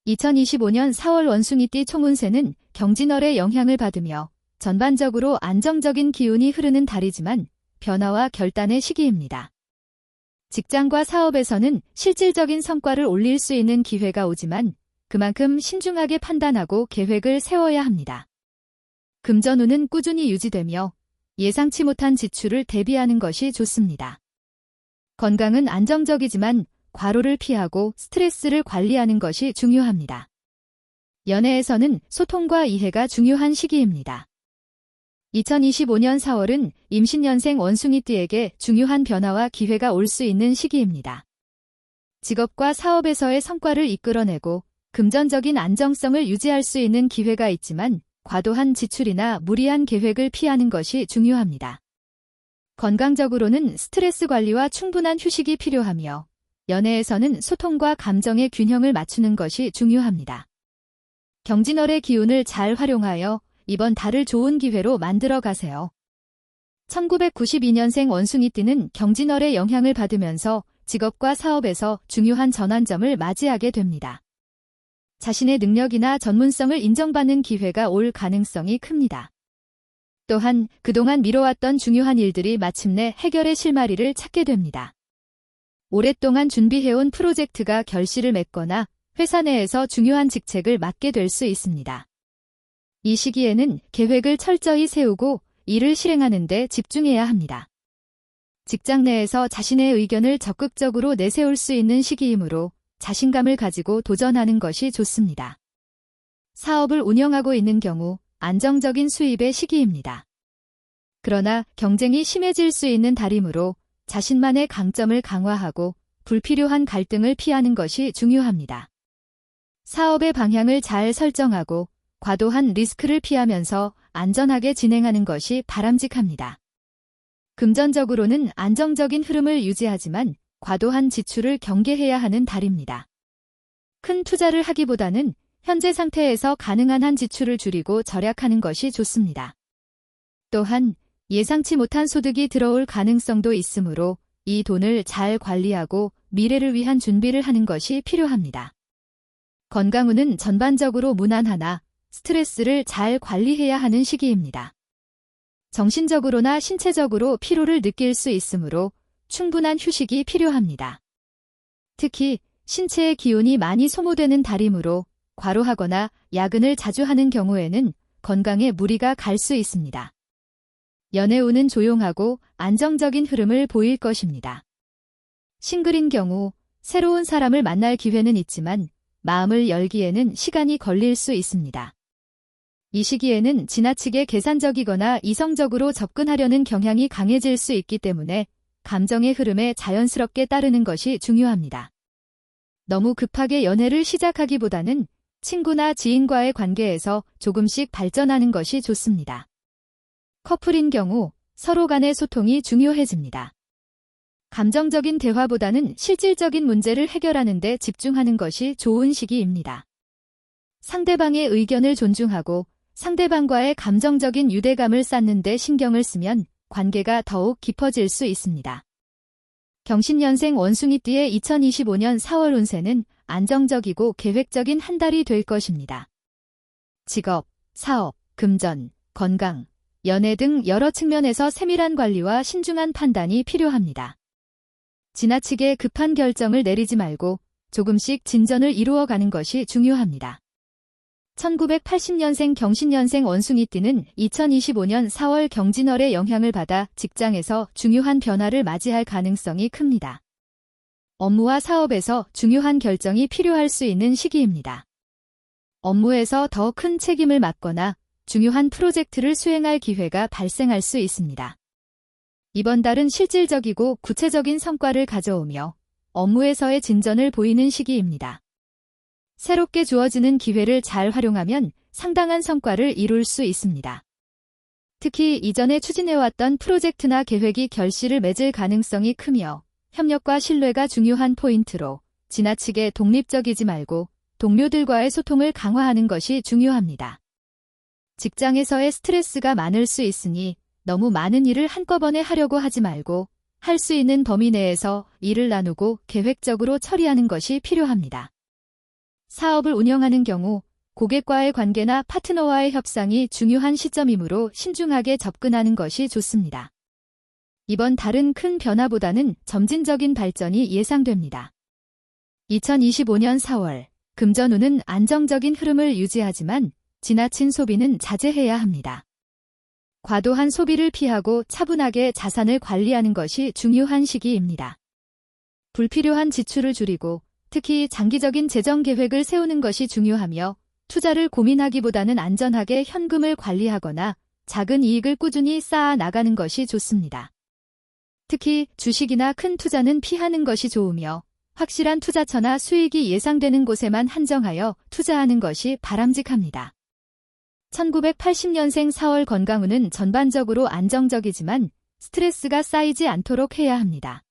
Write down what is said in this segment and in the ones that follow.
2025년 4월 원숭이띠 총운세는 경진월의 영향을 받으며 전반적으로 안정적인 기운이 흐르는 달이지만 변화와 결단의 시기입니다. 직장과 사업에서는 실질적인 성과를 올릴 수 있는 기회가 오지만 그만큼 신중하게 판단하고 계획을 세워야 합니다. 금전운은 꾸준히 유지되며 예상치 못한 지출을 대비하는 것이 좋습니다. 건강은 안정적이지만 과로를 피하고 스트레스를 관리하는 것이 중요합니다. 연애에서는 소통과 이해가 중요한 시기입니다. 2025년 4월은 임신년생 원숭이띠에게 중요한 변화와 기회가 올 수 있는 시기입니다. 직업과 사업에서의 성과를 이끌어내고 금전적인 안정성을 유지할 수 있는 기회가 있지만 과도한 지출이나 무리한 계획을 피하는 것이 중요합니다. 건강적으로는 스트레스 관리와 충분한 휴식이 필요하며 연애에서는 소통과 감정의 균형을 맞추는 것이 중요합니다. 경진월의 기운을 잘 활용하여 이번 달을 좋은 기회로 만들어 가세요. 1992년생 원숭이띠는 경진월의 영향을 받으면서 직업과 사업에서 중요한 전환점을 맞이하게 됩니다. 자신의 능력이나 전문성을 인정받는 기회가 올 가능성이 큽니다. 또한 그동안 미뤄왔던 중요한 일들이 마침내 해결의 실마리를 찾게 됩니다. 오랫동안 준비해온 프로젝트가 결실을 맺거나 회사 내에서 중요한 직책을 맡게 될 수 있습니다. 이 시기에는 계획을 철저히 세우고 일을 실행하는 데 집중해야 합니다. 직장 내에서 자신의 의견을 적극적으로 내세울 수 있는 시기이므로 자신감을 가지고 도전하는 것이 좋습니다. 사업을 운영하고 있는 경우 안정적인 수입의 시기입니다. 그러나 경쟁이 심해질 수 있는 달이므로 자신만의 강점을 강화하고 불필요한 갈등을 피하는 것이 중요합니다. 사업의 방향을 잘 설정하고 과도한 리스크를 피하면서 안전하게 진행하는 것이 바람직합니다. 금전적으로는 안정적인 흐름을 유지하지만 과도한 지출을 경계해야 하는 달입니다. 큰 투자를 하기보다는 현재 상태에서 가능한 한 지출을 줄이고 절약하는 것이 좋습니다. 또한 예상치 못한 소득이 들어올 가능성도 있으므로 이 돈을 잘 관리하고 미래를 위한 준비를 하는 것이 필요합니다. 건강운은 전반적으로 무난하나 스트레스를 잘 관리해야 하는 시기입니다. 정신적으로나 신체적으로 피로를 느낄 수 있으므로 충분한 휴식이 필요합니다. 특히 신체의 기운이 많이 소모되는 달이므로 과로하거나 야근을 자주 하는 경우에는 건강에 무리가 갈 수 있습니다. 연애운은 조용하고 안정적인 흐름을 보일 것입니다. 싱글인 경우 새로운 사람을 만날 기회는 있지만 마음을 열기에는 시간이 걸릴 수 있습니다. 이 시기에는 지나치게 계산적이거나 이성적으로 접근하려는 경향이 강해질 수 있기 때문에 감정의 흐름에 자연스럽게 따르는 것이 중요합니다. 너무 급하게 연애를 시작하기보다는 친구나 지인과의 관계에서 조금씩 발전하는 것이 좋습니다. 커플인 경우 서로 간의 소통이 중요해집니다. 감정적인 대화보다는 실질적인 문제를 해결하는 데 집중하는 것이 좋은 시기입니다. 상대방의 의견을 존중하고 상대방과의 감정적인 유대감을 쌓는 데 신경을 쓰면 관계가 더욱 깊어질 수 있습니다. 경신년생 원숭이띠의 2025년 4월 운세는 안정적이고 계획적인 한 달이 될 것입니다. 직업, 사업, 금전, 건강, 연애 등 여러 측면에서 세밀한 관리와 신중한 판단이 필요합니다. 지나치게 급한 결정을 내리지 말고 조금씩 진전을 이루어가는 것이 중요합니다. 1980년생 경신년생 원숭이띠는 2025년 4월 경진월의 영향을 받아 직장에서 중요한 변화를 맞이할 가능성이 큽니다. 업무와 사업에서 중요한 결정이 필요할 수 있는 시기입니다. 업무에서 더 큰 책임을 맡거나 중요한 프로젝트를 수행할 기회가 발생할 수 있습니다. 이번 달은 실질적이고 구체적인 성과를 가져오며 업무에서의 진전을 보이는 시기입니다. 새롭게 주어지는 기회를 잘 활용하면 상당한 성과를 이룰 수 있습니다. 특히 이전에 추진해왔던 프로젝트나 계획이 결실을 맺을 가능성이 크며 협력과 신뢰가 중요한 포인트로 지나치게 독립적이지 말고 동료들과의 소통을 강화하는 것이 중요합니다. 직장에서의 스트레스가 많을 수 있으니 너무 많은 일을 한꺼번에 하려고 하지 말고 할 수 있는 범위 내에서 일을 나누고 계획적으로 처리하는 것이 필요합니다. 사업을 운영하는 경우 고객과의 관계나 파트너와의 협상이 중요한 시점이므로 신중하게 접근하는 것이 좋습니다. 이번 달은 큰 변화보다는 점진적인 발전이 예상됩니다. 2025년 4월, 금전운은 안정적인 흐름을 유지하지만 지나친 소비는 자제해야 합니다. 과도한 소비를 피하고 차분하게 자산을 관리하는 것이 중요한 시기입니다. 불필요한 지출을 줄이고 특히 장기적인 재정 계획을 세우는 것이 중요하며 투자를 고민하기보다는 안전하게 현금을 관리하거나 작은 이익을 꾸준히 쌓아 나가는 것이 좋습니다. 특히 주식이나 큰 투자는 피하는 것이 좋으며 확실한 투자처나 수익이 예상되는 곳에만 한정하여 투자하는 것이 바람직합니다. 1980년생 4월 건강운은 전반적으로 안정적이지만 스트레스가 쌓이지 않도록 해야 합니다.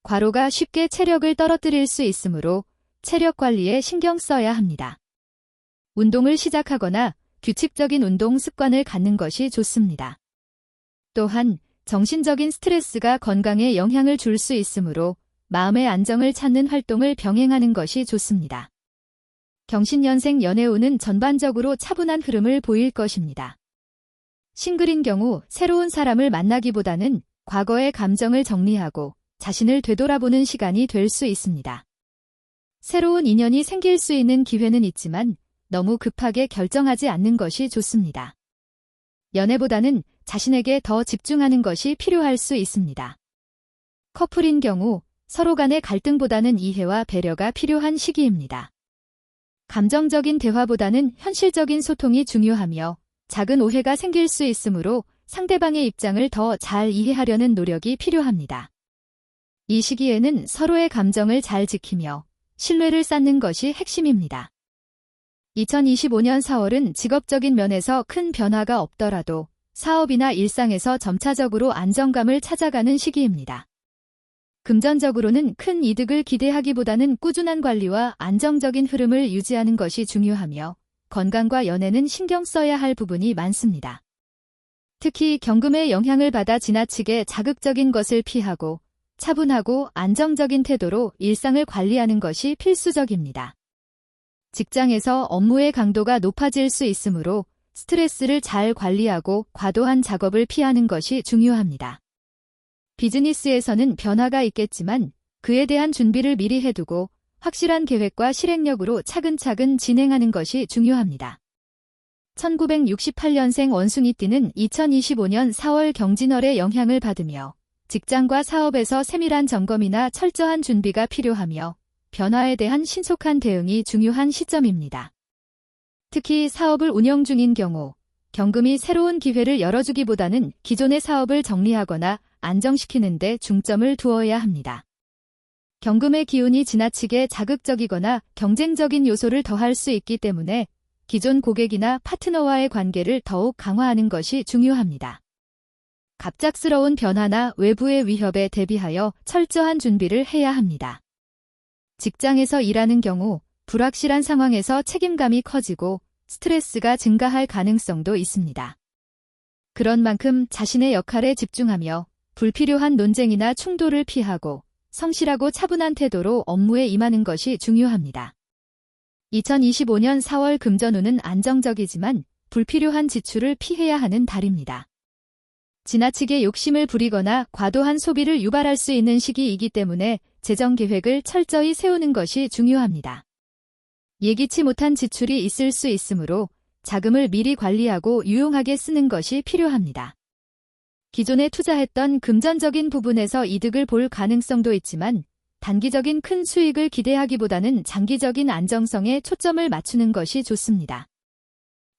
과로가 쉽게 체력을 떨어뜨릴 수 있으므로 체력 관리에 신경 써야 합니다. 운동을 시작하거나 규칙적인 운동 습관을 갖는 것이 좋습니다. 또한 정신적인 스트레스가 건강에 영향을 줄 수 있으므로 마음의 안정을 찾는 활동을 병행하는 것이 좋습니다. 경신년생 연애운은 전반적으로 차분한 흐름을 보일 것입니다. 싱글인 경우 새로운 사람을 만나기보다는 과거의 감정을 정리하고 자신을 되돌아보는 시간이 될 수 있습니다. 새로운 인연이 생길 수 있는 기회는 있지만 너무 급하게 결정하지 않는 것이 좋습니다. 연애보다는 자신에게 더 집중하는 것이 필요할 수 있습니다. 커플인 경우 서로 간의 갈등보다는 이해와 배려가 필요한 시기입니다. 감정적인 대화보다는 현실적인 소통이 중요하며 작은 오해가 생길 수 있으므로 상대방의 입장을 더 잘 이해하려는 노력이 필요합니다. 이 시기에는 서로의 감정을 잘 지키며 신뢰를 쌓는 것이 핵심입니다. 2025년 4월은 직업적인 면에서 큰 변화가 없더라도 사업이나 일상에서 점차적으로 안정감을 찾아가는 시기입니다. 금전적으로는 큰 이득을 기대하기보다는 꾸준한 관리와 안정적인 흐름을 유지하는 것이 중요하며 건강과 연애는 신경 써야 할 부분이 많습니다. 특히 경금의 영향을 받아 지나치게 자극적인 것을 피하고 차분하고 안정적인 태도로 일상을 관리하는 것이 필수적입니다. 직장에서 업무의 강도가 높아질 수 있으므로 스트레스를 잘 관리하고 과도한 작업을 피하는 것이 중요합니다. 비즈니스에서는 변화가 있겠지만 그에 대한 준비를 미리 해두고 확실한 계획과 실행력으로 차근차근 진행하는 것이 중요합니다. 1968년생 원숭이띠는 2025년 4월 경진월의 영향을 받으며 직장과 사업에서 세밀한 점검이나 철저한 준비가 필요하며 변화에 대한 신속한 대응이 중요한 시점입니다. 특히 사업을 운영 중인 경우 경금이 새로운 기회를 열어주기보다는 기존의 사업을 정리하거나 안정시키는 데 중점을 두어야 합니다. 경금의 기운이 지나치게 자극적이거나 경쟁적인 요소를 더할 수 있기 때문에 기존 고객이나 파트너와의 관계를 더욱 강화하는 것이 중요합니다. 갑작스러운 변화나 외부의 위협에 대비하여 철저한 준비를 해야 합니다. 직장에서 일하는 경우 불확실한 상황에서 책임감이 커지고 스트레스가 증가할 가능성도 있습니다. 그런 만큼 자신의 역할에 집중하며 불필요한 논쟁이나 충돌을 피하고 성실하고 차분한 태도로 업무에 임하는 것이 중요합니다. 2025년 4월 금전운은 안정적이지만 불필요한 지출을 피해야 하는 달입니다. 지나치게 욕심을 부리거나 과도한 소비를 유발할 수 있는 시기이기 때문에 재정 계획을 철저히 세우는 것이 중요합니다. 예기치 못한 지출이 있을 수 있으므로 자금을 미리 관리하고 유용하게 쓰는 것이 필요합니다. 기존에 투자했던 금전적인 부분에서 이득을 볼 가능성도 있지만 단기적인 큰 수익을 기대하기보다는 장기적인 안정성에 초점을 맞추는 것이 좋습니다.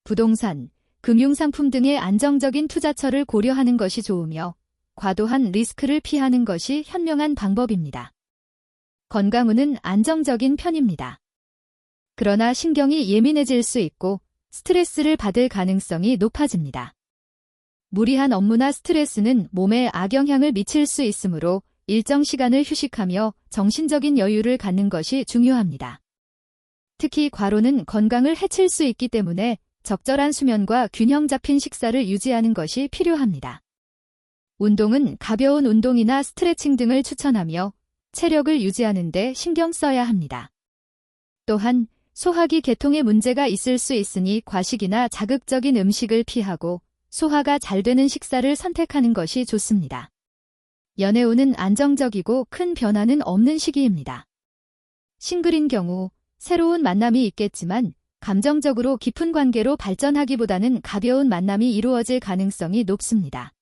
부동산, 금융상품 등의 안정적인 투자처를 고려하는 것이 좋으며 과도한 리스크를 피하는 것이 현명한 방법입니다. 건강운은 안정적인 편입니다. 그러나 신경이 예민해질 수 있고 스트레스를 받을 가능성이 높아집니다. 무리한 업무나 스트레스는 몸에 악영향을 미칠 수 있으므로 일정 시간을 휴식하며 정신적인 여유를 갖는 것이 중요합니다. 특히 과로는 건강을 해칠 수 있기 때문에 적절한 수면과 균형 잡힌 식사를 유지하는 것이 필요합니다. 운동은 가벼운 운동이나 스트레칭 등을 추천하며 체력을 유지하는 데 신경 써야 합니다. 또한 소화기 계통에 문제가 있을 수 있으니 과식이나 자극적인 음식을 피하고 소화가 잘 되는 식사를 선택하는 것이 좋습니다. 연애운은 안정적이고 큰 변화는 없는 시기입니다. 싱글인 경우 새로운 만남이 있겠지만 감정적으로 깊은 관계로 발전하기보다는 가벼운 만남이 이루어질 가능성이 높습니다.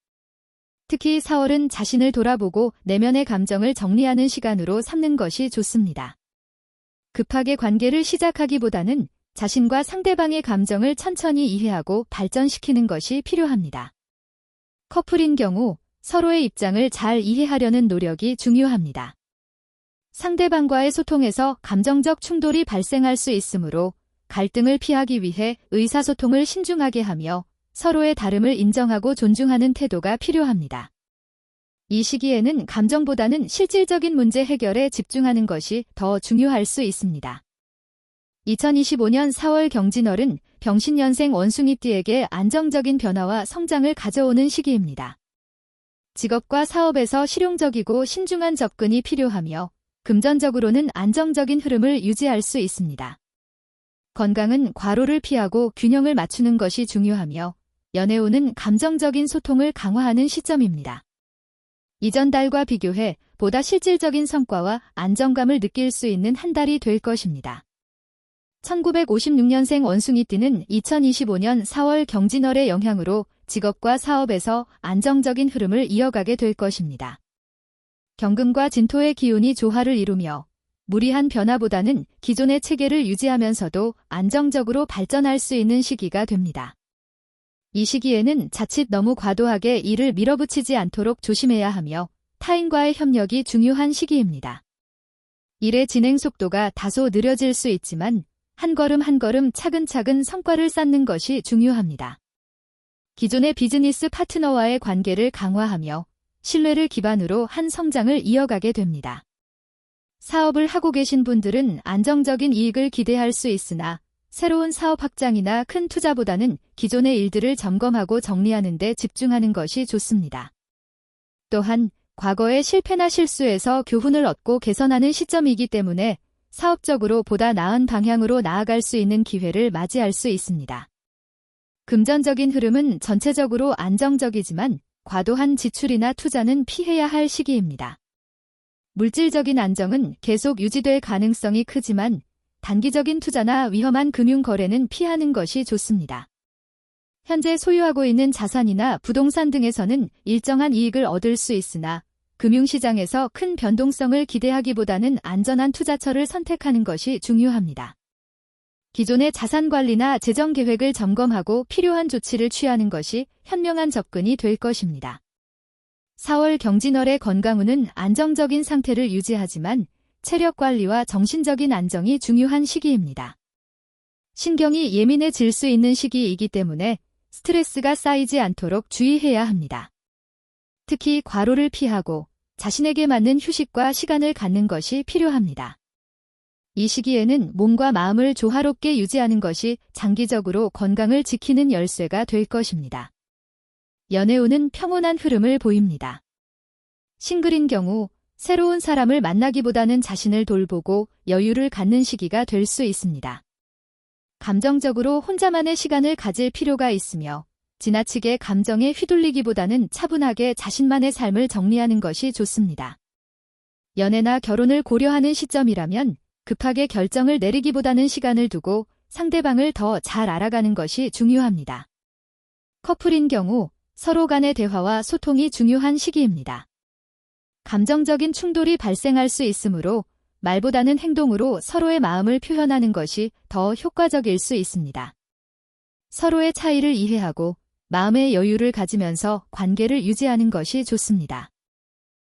특히 4월은 자신을 돌아보고 내면의 감정을 정리하는 시간으로 삼는 것이 좋습니다. 급하게 관계를 시작하기보다는 자신과 상대방의 감정을 천천히 이해하고 발전시키는 것이 필요합니다. 커플인 경우 서로의 입장을 잘 이해하려는 노력이 중요합니다. 상대방과의 소통에서 감정적 충돌이 발생할 수 있으므로 갈등을 피하기 위해 의사소통을 신중하게 하며 서로의 다름을 인정하고 존중하는 태도가 필요합니다. 이 시기에는 감정보다는 실질적인 문제 해결에 집중하는 것이 더 중요할 수 있습니다. 2025년 4월 경진월은 병신년생 원숭이띠에게 안정적인 변화와 성장을 가져오는 시기입니다. 직업과 사업에서 실용적이고 신중한 접근이 필요하며 금전적으로는 안정적인 흐름을 유지할 수 있습니다. 건강은 과로를 피하고 균형을 맞추는 것이 중요하며 연애운은 감정적인 소통을 강화하는 시점입니다. 이전 달과 비교해 보다 실질적인 성과와 안정감을 느낄 수 있는 한 달이 될 것입니다. 1956년생 원숭이띠는 2025년 4월 경진월의 영향으로 직업과 사업에서 안정적인 흐름을 이어가게 될 것입니다. 경금과 진토의 기운이 조화를 이루며 무리한 변화보다는 기존의 체계를 유지하면서도 안정적으로 발전할 수 있는 시기가 됩니다. 이 시기에는 자칫 너무 과도하게 일을 밀어붙이지 않도록 조심해야 하며 타인과의 협력이 중요한 시기입니다. 일의 진행 속도가 다소 느려질 수 있지만 한 걸음 한 걸음 차근차근 성과를 쌓는 것이 중요합니다. 기존의 비즈니스 파트너와의 관계를 강화하며 신뢰를 기반으로 한 성장을 이어가게 됩니다. 사업을 하고 계신 분들은 안정적인 이익을 기대할 수 있으나 새로운 사업 확장이나 큰 투자보다는 기존의 일들을 점검하고 정리하는 데 집중하는 것이 좋습니다. 또한 과거의 실패나 실수에서 교훈을 얻고 개선하는 시점이기 때문에 사업적으로 보다 나은 방향으로 나아갈 수 있는 기회를 맞이할 수 있습니다. 금전적인 흐름은 전체적으로 안정적이지만 과도한 지출이나 투자는 피해야 할 시기입니다. 물질적인 안정은 계속 유지될 가능성이 크지만 단기적인 투자나 위험한 금융 거래는 피하는 것이 좋습니다. 현재 소유하고 있는 자산이나 부동산 등에서는 일정한 이익을 얻을 수 있으나 금융시장에서 큰 변동성을 기대하기보다는 안전한 투자처를 선택하는 것이 중요합니다. 기존의 자산 관리나 재정 계획을 점검하고 필요한 조치를 취하는 것이 현명한 접근이 될 것입니다. 4월 경진월의 건강운은 안정적인 상태를 유지하지만 체력 관리와 정신적인 안정이 중요한 시기입니다. 신경이 예민해질 수 있는 시기이기 때문에 스트레스가 쌓이지 않도록 주의해야 합니다. 특히 과로를 피하고 자신에게 맞는 휴식과 시간을 갖는 것이 필요합니다. 이 시기에는 몸과 마음을 조화롭게 유지하는 것이 장기적으로 건강을 지키는 열쇠가 될 것입니다. 연애운은 평온한 흐름을 보입니다. 싱글인 경우 새로운 사람을 만나기보다는 자신을 돌보고 여유를 갖는 시기가 될 수 있습니다. 감정적으로 혼자만의 시간을 가질 필요가 있으며 지나치게 감정에 휘둘리기보다는 차분하게 자신만의 삶을 정리하는 것이 좋습니다. 연애나 결혼을 고려하는 시점이라면 급하게 결정을 내리기보다는 시간을 두고 상대방을 더 잘 알아가는 것이 중요합니다. 커플인 경우 서로 간의 대화와 소통이 중요한 시기입니다. 감정적인 충돌이 발생할 수 있으므로 말보다는 행동으로 서로의 마음을 표현하는 것이 더 효과적일 수 있습니다. 서로의 차이를 이해하고 마음의 여유를 가지면서 관계를 유지하는 것이 좋습니다.